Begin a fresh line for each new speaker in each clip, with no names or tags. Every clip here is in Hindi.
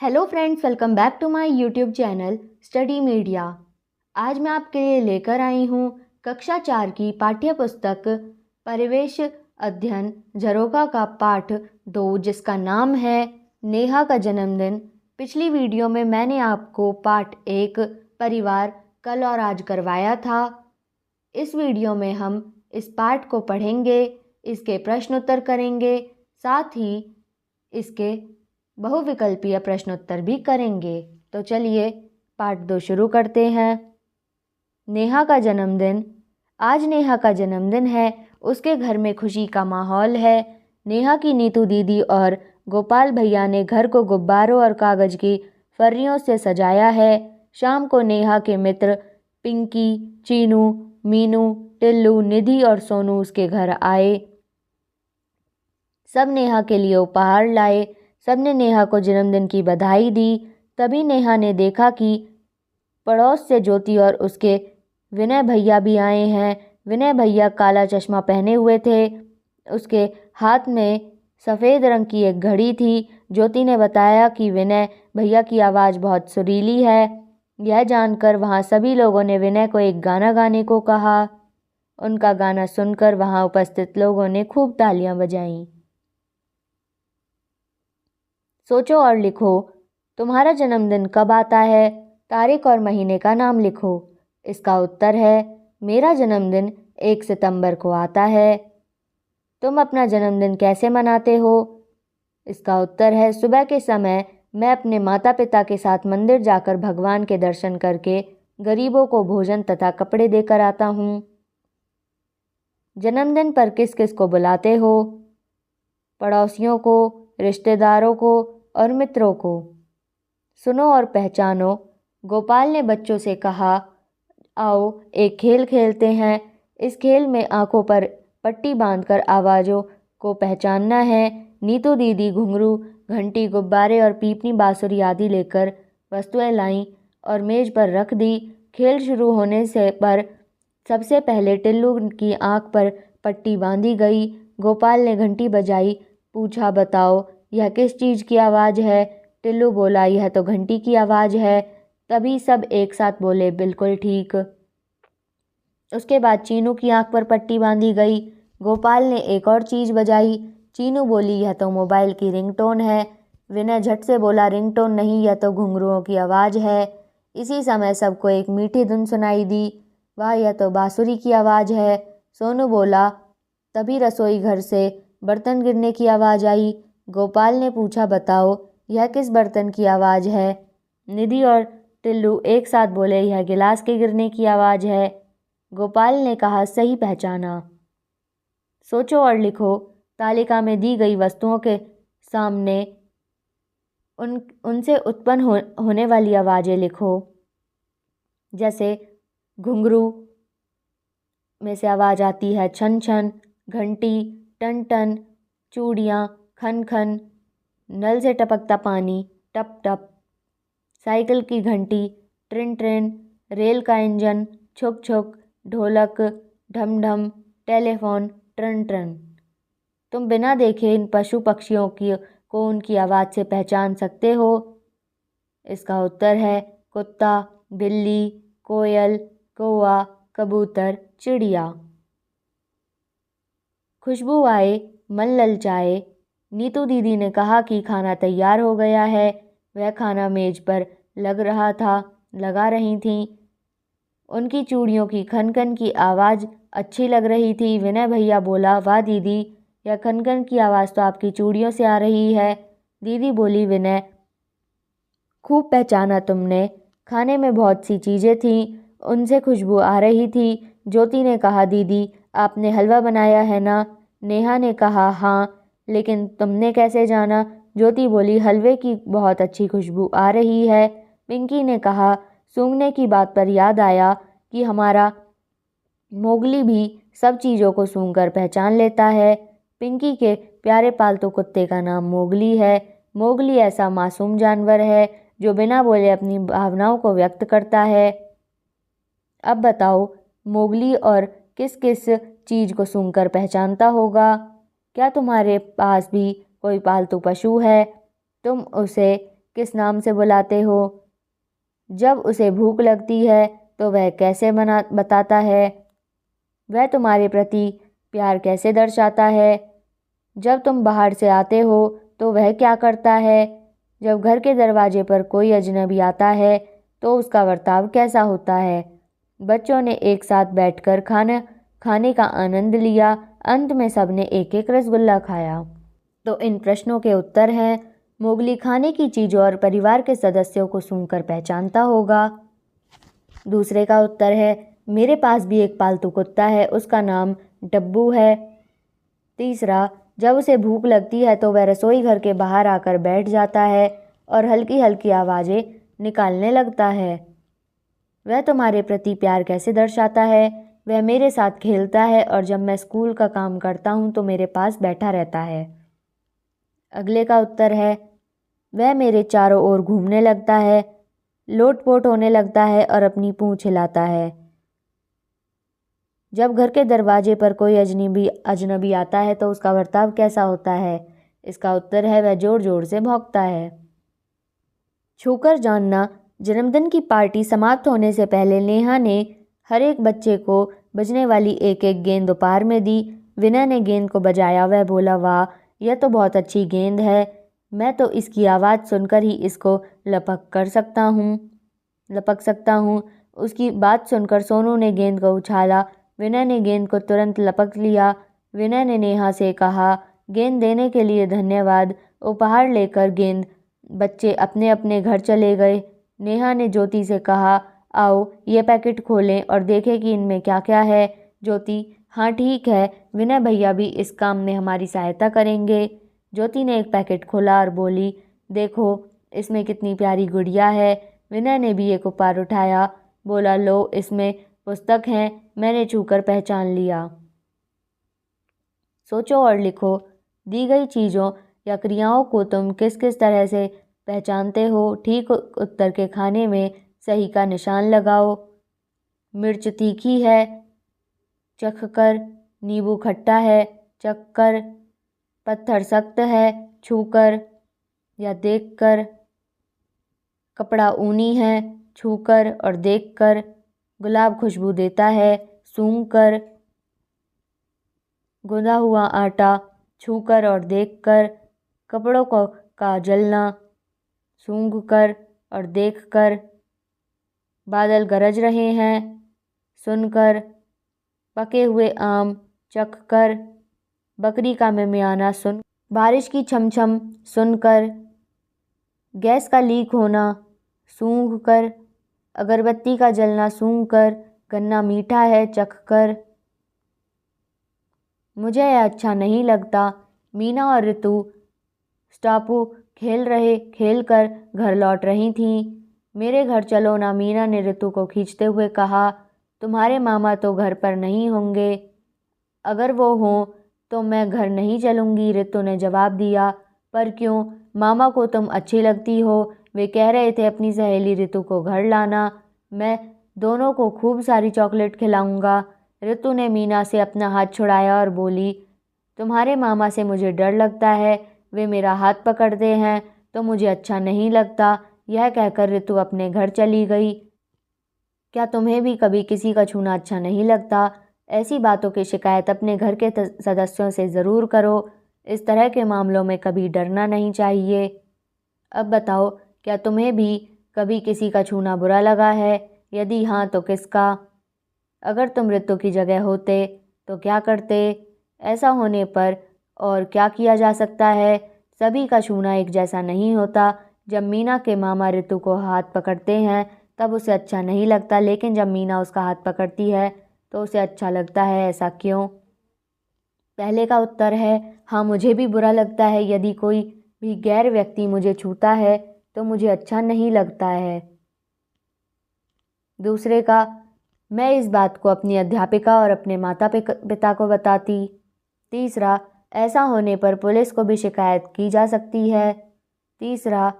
Hello friends, welcome back to my YouTube channel study media. आज मैं आपके लिए लेकर आई हूँ कक्षा 4 की पाठ्य पुस्तक परिवेश अध्ययन झरोखा का पाठ 2, जिसका नाम है नेहा का जन्मदिन। पिछली वीडियो में मैंने आपको पाठ 1 परिवार कल और आज करवाया था। इस वीडियो में हम इस पाठ को पढ़ेंगे, इसके प्रश्न उत्तर करेंगे, साथ ही इसके बहुविकल्पीय प्रश्नोत्तर भी करेंगे। तो चलिए पाठ 2 शुरू करते हैं। नेहा का जन्मदिन। आज नेहा का जन्मदिन है। उसके घर में खुशी का माहौल है। नेहा की नीतू दीदी और गोपाल भैया ने घर को गुब्बारों और कागज की फर्रियों से सजाया है। शाम को नेहा के मित्र पिंकी, चीनू, मीनू, टिल्लू, निधि और सोनू उसके घर आए। सब नेहा के लिए उपहार लाए। सबने नेहा को जन्मदिन की बधाई दी। तभी नेहा ने देखा कि पड़ोस से ज्योति और उसके विनय भैया भी आए हैं। विनय भैया काला चश्मा पहने हुए थे। उसके हाथ में सफ़ेद रंग की एक घड़ी थी। ज्योति ने बताया कि विनय भैया की आवाज़ बहुत सुरीली है। यह जानकर वहाँ सभी लोगों ने विनय को एक गाना गाने को कहा। उनका गाना सुनकर वहाँ उपस्थित लोगों ने खूब तालियां बजाईं। सोचो और लिखो, तुम्हारा जन्मदिन कब आता है? तारीख और महीने का नाम लिखो। इसका उत्तर है, मेरा जन्मदिन 1 सितंबर को आता है। तुम अपना जन्मदिन कैसे मनाते हो? इसका उत्तर है, सुबह के समय मैं अपने माता पिता के साथ मंदिर जाकर भगवान के दर्शन करके गरीबों को भोजन तथा कपड़े देकर आता हूँ। जन्मदिन पर किस किस को बुलाते हो? पड़ोसियों को, रिश्तेदारों को और मित्रों को। सुनो और पहचानो। गोपाल ने बच्चों से कहा, आओ एक खेल खेलते हैं। इस खेल में आंखों पर पट्टी बांधकर आवाज़ों को पहचानना है। नीतू दीदी घुंघरू, घंटी, गुब्बारे और पीपनी, बांसुरी आदि लेकर वस्तुएं लाईं और मेज पर रख दी। खेल शुरू होने से पर सबसे पहले टिल्लू की आंख पर पट्टी बांधी गई। गोपाल ने घंटी बजाई। पूछा, बताओ यह किस चीज़ की आवाज़ है? टिल्लू बोला, यह तो घंटी की आवाज़ है। तभी सब एक साथ बोले, बिल्कुल ठीक। उसके बाद चीनू की आंख पर पट्टी बांधी गई। गोपाल ने एक और चीज़ बजाई। चीनू बोली, यह तो मोबाइल की रिंगटोन है। विनय झट से बोला, रिंगटोन नहीं, यह तो घुंघरुओं की आवाज़ है। इसी समय सबको एक मीठी धुन सुनाई दी। वाह, यह तो बांसुरी की आवाज़ है। सोनू बोला। तभी रसोई घर से बर्तन गिरने की आवाज़ आई। गोपाल ने पूछा, बताओ यह किस बर्तन की आवाज़ है? निधि और टिल्लू एक साथ बोले, यह गिलास के गिरने की आवाज़ है। गोपाल ने कहा, सही पहचाना। सोचो और लिखो। तालिका में दी गई वस्तुओं के सामने उनसे उत्पन्न होने वाली आवाज़ें लिखो। जैसे घुंघरू में से आवाज़ आती है छन छन, घंटी टन टन, चूड़ियाँ खन खन, नल से टपकता पानी टप टप, साइकिल की घंटी ट्रिन ट्रिन, रेल का इंजन छुक छुक, ढोलक ढम ढम, टेलीफोन ट्रन ट्रन। तुम बिना देखे इन पशु पक्षियों को उनकी आवाज़ से पहचान सकते हो? इसका उत्तर है, कुत्ता, बिल्ली, कोयल, कौवा, कबूतर, चिड़िया। खुशबू आए, मन ललचाए। नीतू दीदी ने कहा कि खाना तैयार हो गया है। वह खाना मेज पर लगा रही थीं। उनकी चूड़ियों की खनखन की आवाज़ अच्छी लग रही थी। विनय भैया बोला, वाह दीदी, यह खनखन की आवाज़ तो आपकी चूड़ियों से आ रही है। दीदी बोली, विनय, खूब पहचाना तुमने। खाने में बहुत सी चीज़ें थीं, उनसे खुशबू आ रही थी। ज्योति ने कहा, दीदी आपने हलवा बनाया है ना? नेहा ने कहा, हाँ, लेकिन तुमने कैसे जाना? ज्योति बोली, हलवे की बहुत अच्छी खुशबू आ रही है। पिंकी ने कहा, सूंघने की बात पर याद आया कि हमारा मोगली भी सब चीज़ों को सूंघकर पहचान लेता है। पिंकी के प्यारे पालतू कुत्ते का नाम मोगली है। मोगली ऐसा मासूम जानवर है जो बिना बोले अपनी भावनाओं को व्यक्त करता है। अब बताओ, मोगली और किस किस चीज़ को सूंघकर पहचानता होगा? क्या तुम्हारे पास भी कोई पालतू पशु है? तुम उसे किस नाम से बुलाते हो? जब उसे भूख लगती है तो वह कैसे बताता है? वह तुम्हारे प्रति प्यार कैसे दर्शाता है? जब तुम बाहर से आते हो तो वह क्या करता है? जब घर के दरवाजे पर कोई अजनबी आता है तो उसका बर्ताव कैसा होता है? बच्चों ने एक साथ बैठकर खाना खाने का आनंद लिया। अंत में सबने एक एक रसगुल्ला खाया। तो इन प्रश्नों के उत्तर हैं, मोगली खाने की चीज़ों और परिवार के सदस्यों को सूंघकर पहचानता होगा। दूसरे का उत्तर है, मेरे पास भी एक पालतू कुत्ता है, उसका नाम डब्बू है। तीसरा, जब उसे भूख लगती है तो वह रसोई घर के बाहर आकर बैठ जाता है और हल्की हल्की आवाज़ें निकालने लगता है। वह तुम्हारे प्रति प्यार कैसे दर्शाता है? वह मेरे साथ खेलता है और जब मैं स्कूल का काम करता हूँ तो मेरे पास बैठा रहता है। अगले का उत्तर है, वह मेरे चारों ओर घूमने लगता है, लोटपोट होने लगता है और अपनी पूंछ हिलाता है। जब घर के दरवाजे पर कोई अजनबी आता है तो उसका बर्ताव कैसा होता है? इसका उत्तर है, वह जोर जोर से भौंकता है। छूकर जानना। जन्मदिन की पार्टी समाप्त होने से पहले नेहा ने हर एक बच्चे को बजने वाली एक एक गेंद उपहार में दी। विनय ने गेंद को बजाया। वह बोला, वाह, यह तो बहुत अच्छी गेंद है। मैं तो इसकी आवाज़ सुनकर ही इसको लपक सकता हूँ। उसकी बात सुनकर सोनू ने गेंद को उछाला। विनय ने गेंद को तुरंत लपक लिया। विनय ने नेहा से कहा, गेंद देने के लिए धन्यवाद। उपहार लेकर बच्चे अपने अपने घर चले गए। नेहा ने ज्योति से कहा, आओ ये पैकेट खोलें और देखें कि इनमें क्या क्या है। ज्योति, हाँ ठीक है, विनय भैया भी इस काम में हमारी सहायता करेंगे। ज्योति ने एक पैकेट खोला और बोली, देखो इसमें कितनी प्यारी गुड़िया है। विनय ने भी एक उपहार उठाया, बोला, लो इसमें पुस्तक हैं, मैंने छूकर पहचान लिया। सोचो और लिखो, दी गई चीज़ों या क्रियाओं को तुम किस किस तरह से पहचानते हो? ठीक उत्तर के खाने में सही का निशान लगाओ। मिर्च तीखी है, चखकर। नींबू खट्टा है, चखकर। पत्थर सख्त है, छूकर या देखकर। कपड़ा ऊनी है, छूकर और देखकर। गुलाब खुशबू देता है, सूंघकर। गूंदा हुआ आटा, छूकर और देखकर। कपड़ों का जलना, सूंघकर और देखकर। बादल गरज रहे हैं, सुनकर। पके हुए आम, चखकर। बकरी का मिमियाना सुन। बारिश की छमछम, सुनकर। गैस का लीक होना, सूंघकर। अगरबत्ती का जलना, सूंघकर। गन्ना मीठा है, चखकर। मुझे यह अच्छा नहीं लगता। मीना और ऋतु स्टापू खेल कर घर लौट रही थीं। मेरे घर चलो ना, मीना ने ऋतु को खींचते हुए कहा। तुम्हारे मामा तो घर पर नहीं होंगे। अगर वो हों तो मैं घर नहीं चलूँगी, ऋतु ने जवाब दिया। पर क्यों? मामा को तुम अच्छी लगती हो। वे कह रहे थे अपनी सहेली ऋतु को घर लाना। मैं दोनों को खूब सारी चॉकलेट खिलाऊंगा। ऋतु ने मीना से अपना हाथ छुड़ाया और बोली, तुम्हारे मामा से मुझे डर लगता है। वे मेरा हाथ पकड़ते हैं तो मुझे अच्छा नहीं लगता। यह कहकर ऋतु अपने घर चली गई। क्या तुम्हें भी कभी किसी का छूना अच्छा नहीं लगता? ऐसी बातों की शिकायत अपने घर के सदस्यों से ज़रूर करो। इस तरह के मामलों में कभी डरना नहीं चाहिए। अब बताओ, क्या तुम्हें भी कभी किसी का छूना बुरा लगा है? यदि हाँ तो किसका? अगर तुम ऋतु की जगह होते तो क्या करते? ऐसा होने पर और क्या किया जा सकता है? सभी का छूना एक जैसा नहीं होता। जब मीना के मामा ऋतु को हाथ पकड़ते हैं तब उसे अच्छा नहीं लगता, लेकिन जब मीना उसका हाथ पकड़ती है तो उसे अच्छा लगता है। ऐसा क्यों? पहले का उत्तर है, हाँ मुझे भी बुरा लगता है। यदि कोई भी गैर व्यक्ति मुझे छूता है तो मुझे अच्छा नहीं लगता है। दूसरे का, मैं इस बात को अपनी अध्यापिका और अपने माता पिता को बताती। तीसरा, ऐसा होने पर पुलिस को भी शिकायत की जा सकती है। तीसरा,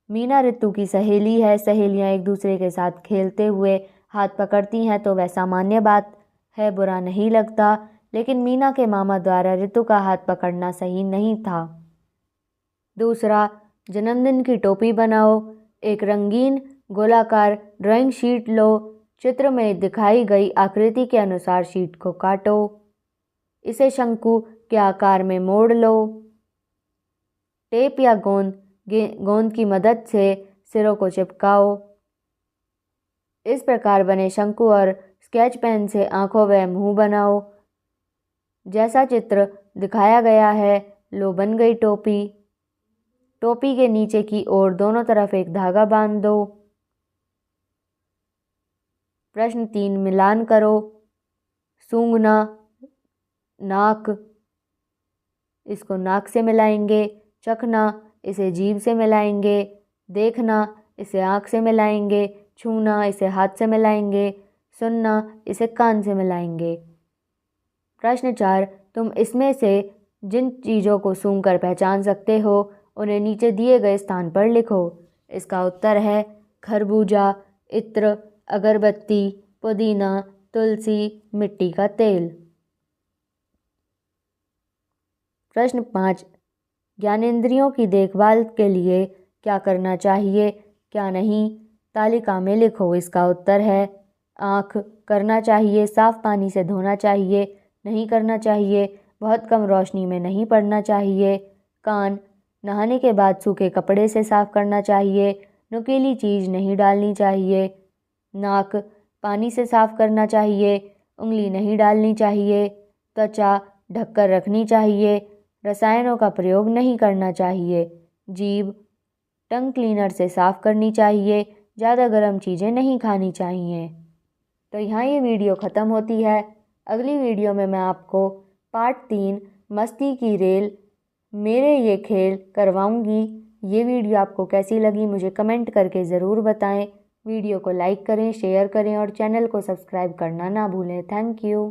मीना ऋतु की सहेली है। सहेलियां एक दूसरे के साथ खेलते हुए हाथ पकड़ती हैं तो वह सामान्य बात है, बुरा नहीं लगता। लेकिन मीना के मामा द्वारा ऋतु का हाथ पकड़ना सही नहीं था। दूसरा, जन्मदिन की टोपी बनाओ। एक रंगीन गोलाकार ड्राइंग शीट लो। चित्र में दिखाई गई आकृति के अनुसार शीट को काटो। इसे शंकु के आकार में मोड़ लो। टेप या गोंद की मदद से सिरों को चिपकाओ। इस प्रकार बने शंकु और स्केच पेन से आंखों व मुंह बनाओ। जैसा चित्र दिखाया गया है, लो बन गई टोपी। टोपी के नीचे की ओर दोनों तरफ एक धागा बांध दो। प्रश्न 3 मिलान करो। सूंघना, नाक, इसको नाक से मिलाएंगे। चखना, इसे जीभ से मिलाएंगे। देखना, इसे आँख से मिलाएंगे। छूना, इसे हाथ से मिलाएंगे। सुनना, इसे कान से मिलाएंगे। प्रश्न 4 तुम इसमें से जिन चीज़ों को सूंघकर पहचान सकते हो उन्हें नीचे दिए गए स्थान पर लिखो। इसका उत्तर है खरबूजा, इत्र, अगरबत्ती, पुदीना, तुलसी, मिट्टी का तेल। प्रश्न 5 ज्ञानेंद्रियों की देखभाल के लिए क्या करना चाहिए, क्या नहीं, तालिका में लिखो। इसका उत्तर है आँख, करना चाहिए, साफ पानी से धोना चाहिए, नहीं करना चाहिए, बहुत कम रोशनी में नहीं पड़ना चाहिए। कान, नहाने के बाद सूखे कपड़े से साफ करना चाहिए, नुकीली चीज़ नहीं डालनी चाहिए। नाक, पानी से साफ करना चाहिए, उंगली नहीं डालनी चाहिए। त्वचा ढककर रखनी चाहिए, रसायनों का प्रयोग नहीं करना चाहिए। जीभ, टंग क्लीनर से साफ करनी चाहिए, ज़्यादा गर्म चीज़ें नहीं खानी चाहिए। तो यहाँ ये वीडियो ख़त्म होती है। अगली वीडियो में मैं आपको पार्ट 3 मस्ती की रेल मेरे ये खेल करवाऊँगी। ये वीडियो आपको कैसी लगी मुझे कमेंट करके ज़रूर बताएं। वीडियो को लाइक करें, शेयर करें और चैनल को सब्सक्राइब करना ना भूलें। Thank you.